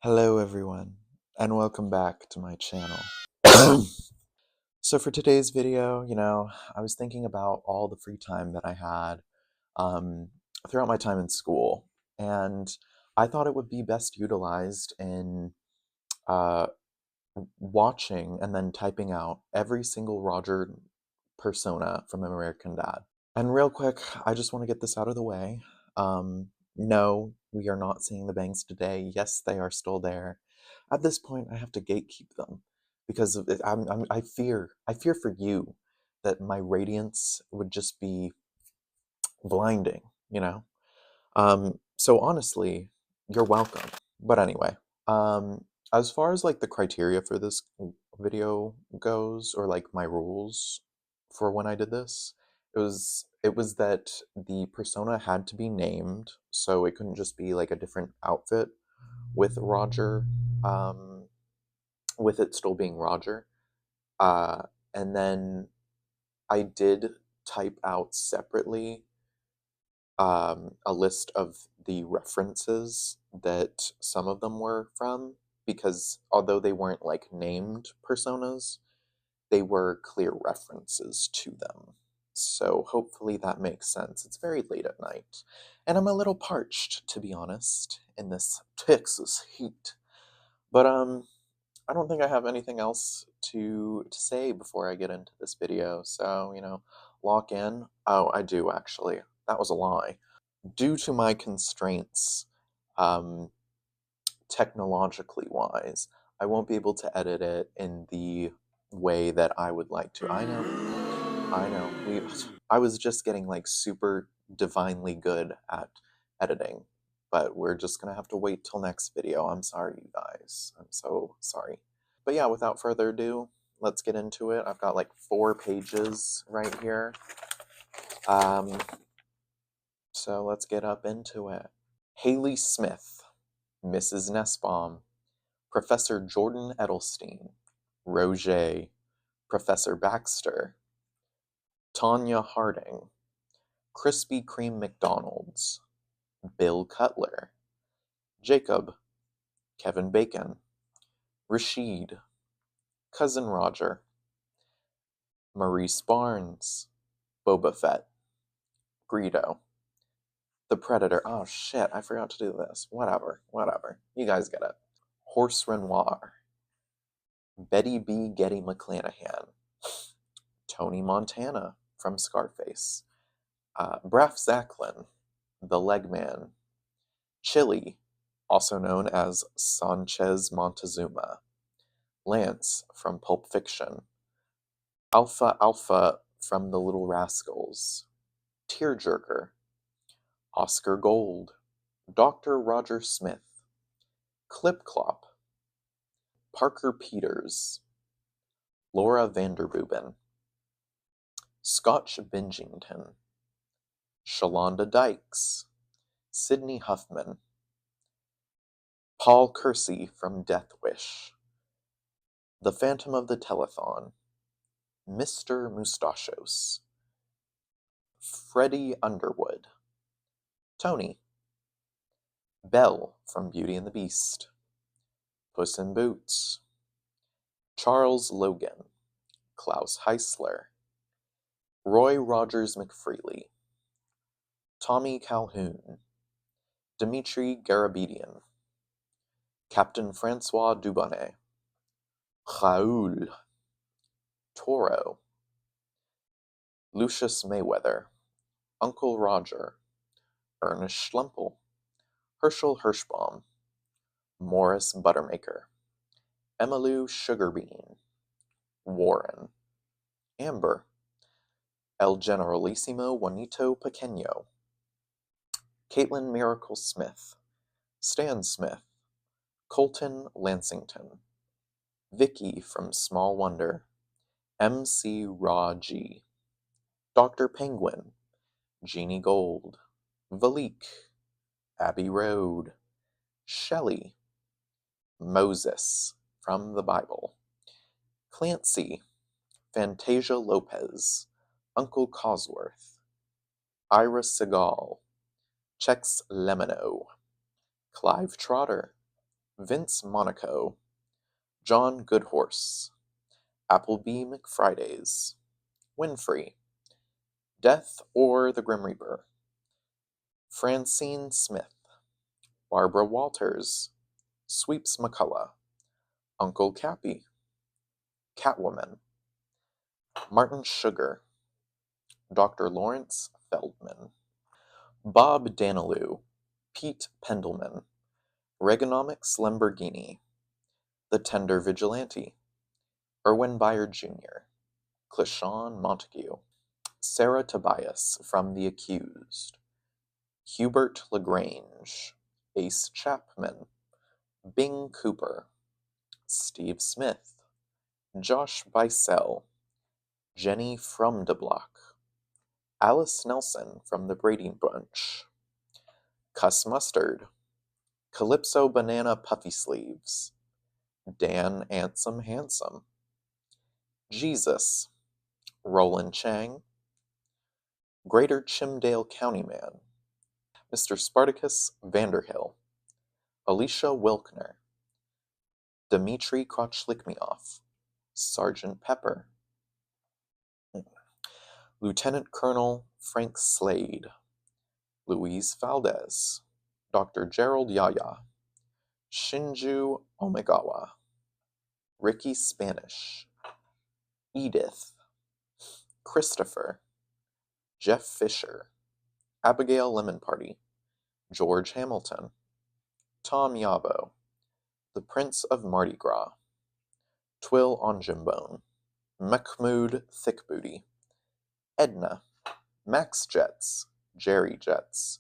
Hello everyone, and welcome back to my channel. So for today's video, I was thinking about all the free time that I had um, throughout my time in school, and I thought it would be best utilized in uh, watching and then typing out every single Roger persona from American Dad. And real quick, I just want to get this out of the way. No, we are not seeing the bangs today. Yes, they are still there. At this point, I have to gatekeep them because I fear for you that my radiance would just be blinding, you know? So honestly, you're welcome. But anyway, um, as far as like the criteria for this video goes, or like my rules for when I did this, it was that the persona had to be named, so it couldn't just be like a different outfit with Roger, um, with it still being Roger. Uh, and then I did type out separately a list of the references that some of them were from, because although they weren't like named personas, they were clear references to them. So hopefully that makes sense. It's very late at night, and I'm a little parched, to be honest, in this Texas heat. But I don't think I have anything else to say before I get into this video. So, lock in. Oh, I do actually. That was a lie. Due to my constraints, um, technologically wise, I won't be able to edit it in the way that I would like to. I know. I was just getting like super divinely good at editing, but we're just gonna have to wait till next video. I'm sorry, you guys. I'm so sorry. But yeah, without further ado, let's get into it. I've got like 4 pages right here. Um, so let's get up into it. Haley Smith, Mrs. Nussbaum, Professor Jordan Edelstein, Roger, Professor Baxter, Tanya Harding, Krispy Kreme McDonald's, Bill Cutler, Jacob, Kevin Bacon, Rashid, Cousin Roger, Maurice Barnes, Boba Fett, Greedo, the Predator. Oh shit, I forgot to do this. Whatever. You guys get it. Horse Renoir, Betty B. Getty McClanahan, Tony Montana from Scarface, Braff Zachlin, the Legman, Chili, also known as Sanchez Montezuma, Lance from Pulp Fiction, Alpha Alpha from The Little Rascals, Tearjerker, Oscar Gold, Dr. Roger Smith, Clip Clop, Parker Peters, Laura Vanderbuben, Scotch Bingington, Shalonda Dykes, Sidney Huffman, Paul Kersey from Death Wish, The Phantom of the Telethon, Mr. Mustachos, Freddie Underwood, Tony, Belle from Beauty and the Beast, Puss in Boots, Charles Logan, Klaus Heisler, Roy Rogers McFreely, Tommy Calhoun, Dmitri Garabedian, Captain Francois Dubonnet, Raoul, Toro, Lucius Mayweather, Uncle Roger, Ernest Schlempel, Herschel Hirschbaum, Morris Buttermaker, Emmylou Sugarbean, Warren, Amber, El Generalissimo Juanito Pequeño, Caitlin Miracle Smith, Stan Smith, Colton Lansington, Vicky from Small Wonder, MC Raw G, Dr. Penguin, Jeannie Gold, Valik, Abbey Road, Shelley, Moses from the Bible, Clancy, Fantasia Lopez, Uncle Cosworth, Ira Segal, Chex Lemino, Clive Trotter, Vince Monaco, John Goodhorse, Appleby McFridays, Winfrey, Death or the Grim Reaper, Francine Smith, Barbara Walters, Sweeps McCullough, Uncle Cappy, Catwoman, Martin Sugar, Dr. Lawrence Feldman, Bob Danilou, Pete Pendelman, Reaganomics Lamborghini, The Tender Vigilante, Irwin Byard Jr., Clishawn Montague, Sarah Tobias from The Accused, Hubert LaGrange, Ace Chapman, Bing Cooper, Steve Smith, Josh Bicel, Jenny from de Block, Alice Nelson from the Brady Bunch, Cuss Mustard, Calypso Banana Puffy Sleeves, Dan Ansem Handsome, Jesus, Roland Chang, Greater Chimdale County Man, Mr. Spartacus Vanderhill, Alicia Wilkner, Dmitri Krochlikmioff, Sergeant Pepper, Lieutenant Colonel Frank Slade, Luis Valdez, Dr. Gerald Yaya, Shinju Omegawa, Ricky Spanish, Edith, Christopher, Jeff Fisher, Abigail Lemon Party, George Hamilton, Tom Yabo, the Prince of Mardi Gras, Twill on Jimbone, Mahmood Thickbooty, Edna, Max Jets, Jerry Jets,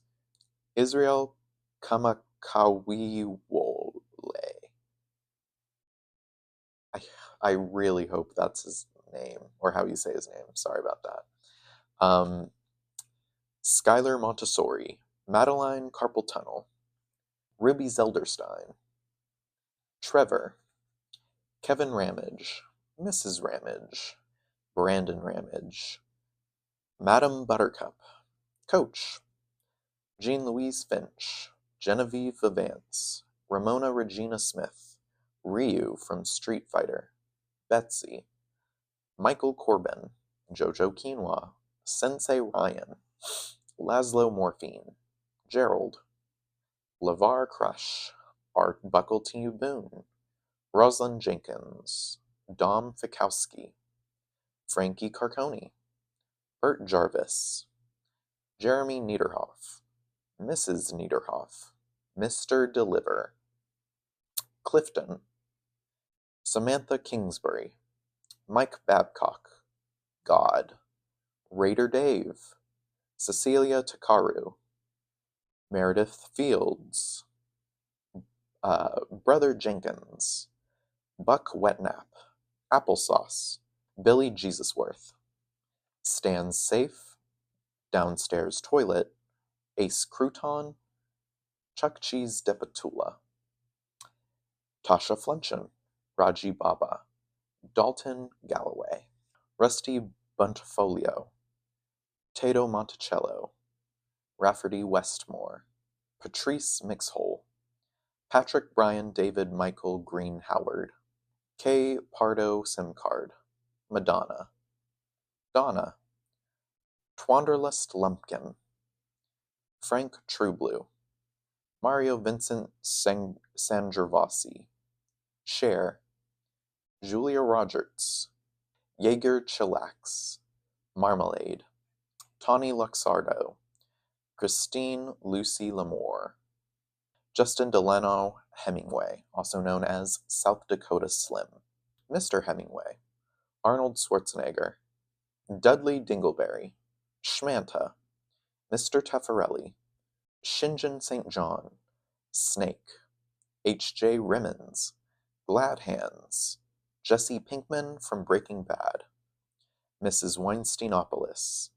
Israel Kamakawiwole. I really hope that's his name, or how you say his name. Sorry about that. Skylar Montessori, Madeline Carpal Tunnel, Ruby Zelderstein, Trevor, Kevin Ramage, Mrs. Ramage, Brandon Ramage, Madam Buttercup, Coach, Jean-Louise Finch, Genevieve Vivance, Ramona Regina Smith, Ryu from Street Fighter, Betsy, Michael Corbin, Jojo Quinoa, Sensei Ryan, Laszlo Morphine, Gerald, LeVar Crush, Art Buckle to You Boone, Rosalind Jenkins, Dom Fikowski, Frankie Carconi, Bert Jarvis, Jeremy Niederhoff, Mrs. Niederhoff, Mr. Deliver, Clifton, Samantha Kingsbury, Mike Babcock, God, Raider Dave, Cecilia Takaru, Meredith Fields, Brother Jenkins, Buck Wetnap, Applesauce, Billy Jesusworth, Stan Safe, Downstairs Toilet, Ace Crouton, Chuck Cheese Depatula, Tasha Flenchen, Raji Baba, Dalton Galloway, Rusty Buntifolio, Tato Monticello, Rafferty Westmore, Patrice Mixhole, Patrick Bryan David Michael Green Howard, K. Pardo Simcard, Madonna, Donna, Twanderlust Lumpkin, Frank Trueblue, Mario Vincent Sangervasi, Cher, Julia Rogerts, Jaeger Chillax, Marmalade, Tawny Luxardo, Christine Lucy Lamore, Justin Delano Hemingway, also known as South Dakota Slim, Mr. Hemingway, Arnold Schwarzenegger, Dudley Dingleberry, Schmanta, Mr. Taffarelli, Shinjin St. John, Snake, H.J. Rimmons, Glad Hands, Jesse Pinkman from Breaking Bad, Mrs. Weinsteinopolis,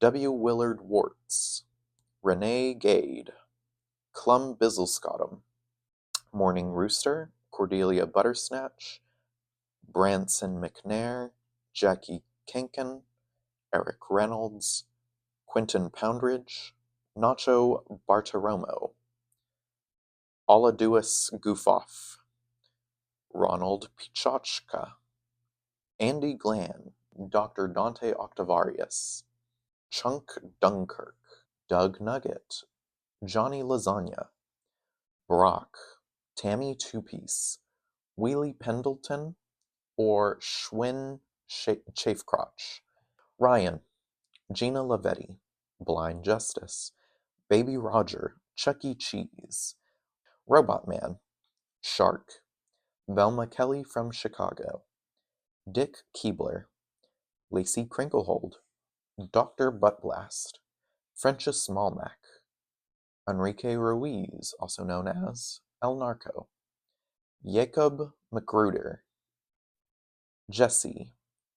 W. Willard Warts, Renee Gade, Clum Bizzlescottum, Morning Rooster, Cordelia Buttersnatch, Branson McNair, Jackie Kenken, Eric Reynolds, Quentin Poundridge, Nacho Bartiromo, Oladuus Goofoff, Ronald Pichochka, Andy Glan, Dr. Dante Octavarius, Chunk Dunkirk, Doug Nugget, Johnny Lasagna, Brock, Tammy Two-Piece, Wheelie Pendleton, or Schwinn Chafecrotch, Ryan, Gina Lavetti, Blind Justice, Baby Roger, Chuck E. Cheese, Robot Man, Shark, Velma Kelly from Chicago, Dick Keebler, Lacey Crinklehold, Dr. Buttblast, Frenchis Smallmack, Enrique Ruiz, also known as El Narco, Jacob Magruder, Jesse,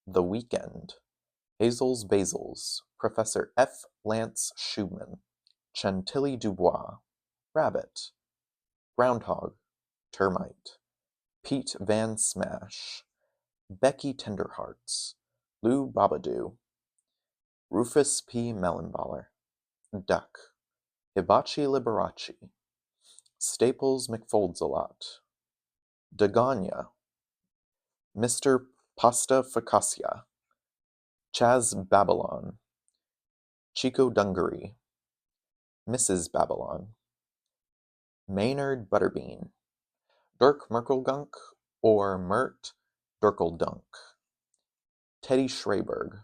The Weekend, Hazel's Basils, Professor F. Lance Schubman, Chantilly Dubois, Rabbit, Groundhog, Termite, Pete Van Smash, Becky Tenderhearts, Lou Babadoo, Rufus P. Mellenballer, Duck, Hibachi Liberace, Staples McFolds-a-Lot, Daganya, Mr. Pasta Focaccia, Chaz Babylon, Chico Dungaree, Mrs. Babylon, Maynard Butterbean, Dirk Merkelgunk or Mert Durkeldunk, Teddy Schraberg,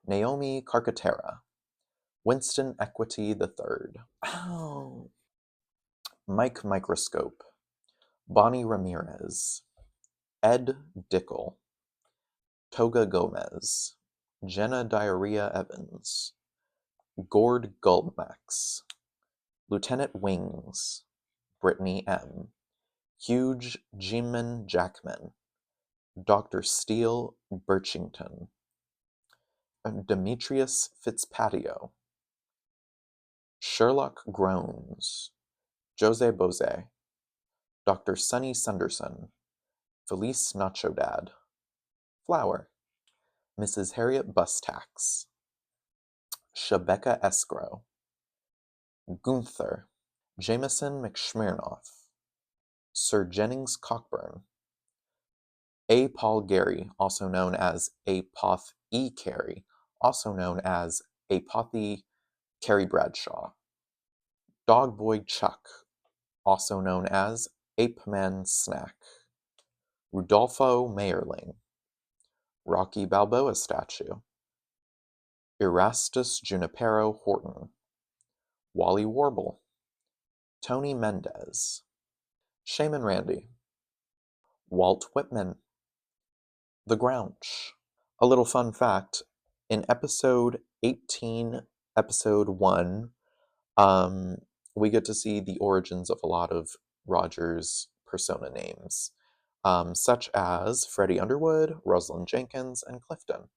Naomi Carcaterra, Winston Equity III, Ow. Mike Microscope, Bonnie Ramirez, Ed Dickel, Toga Gomez, Jenna Diarrhea Evans, Gord Gulmax, Lieutenant Wings, Brittany M., Huge Jimin Jackman, Dr. Steele Birchington, Demetrius Fitzpatio, Sherlock Groans, Jose Bose, Dr. Sunny Sunderson, Felice Nacho Dad, Flower, Mrs. Harriet Bustax, Shebecca Escrow, Gunther, Jameson McSmirnoff, Sir Jennings Cockburn, A. Paul Gary, also known as A. Poth E. Carey, also known as A. Pothy Carey Bradshaw, Dogboy Chuck, also known as Ape Man Snack, Rudolfo Mayerling, Rocky Balboa statue, Erastus Junipero Horton, Wally Warble, Tony Mendez, Shaman Randy, Walt Whitman, The Grouch. A little fun fact, in episode 18, episode 1, we get to see the origins of a lot of Roger's persona names, such as Freddie Underwood, Rosalind Jenkins, and Clifton.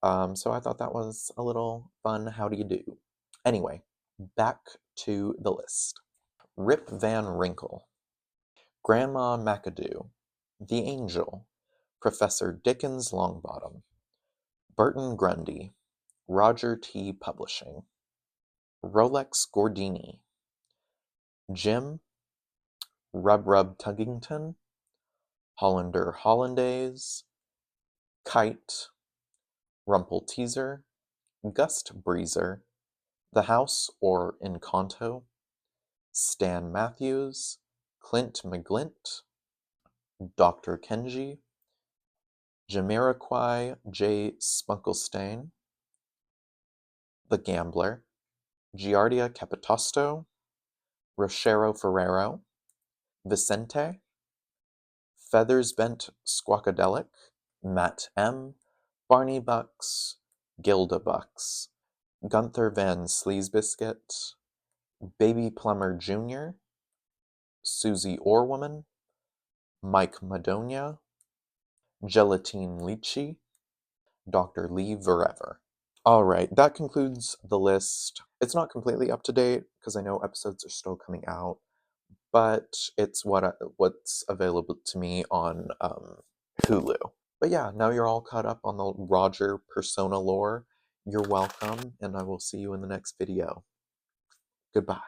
So I thought that was a little fun how do you do. Anyway, back to the list. Rip Van Winkle, Grandma McAdoo, The Angel, Professor Dickens Longbottom, Burton Grundy, Roger T. Publishing, Rolex Gordini, Jim, Rub Rub Tuggington, Hollander Hollandaise, Kite, Rumple Teaser, Gust Breezer, The House or Encanto, Stan Matthews, Clint McGlint, Dr. Kenji, Jamiroquai J. Spunklestein, The Gambler, Giardia Capitosto, Rochero Ferrero, Vicente, Feathers Bent Squawkadelic, Matt M., Barney Bucks, Gilda Bucks, Gunther Van Sleesbiscuit, Baby Plumber Jr., Susie Orwoman, Mike Madonia, Gelatine Lychee, Dr. Lee Verever. Alright, that concludes the list. It's not completely up to date, because I know episodes are still coming out, but it's what's available to me on Hulu. But yeah, now you're all caught up on the Roger persona lore. You're welcome, and I will see you in the next video. Goodbye.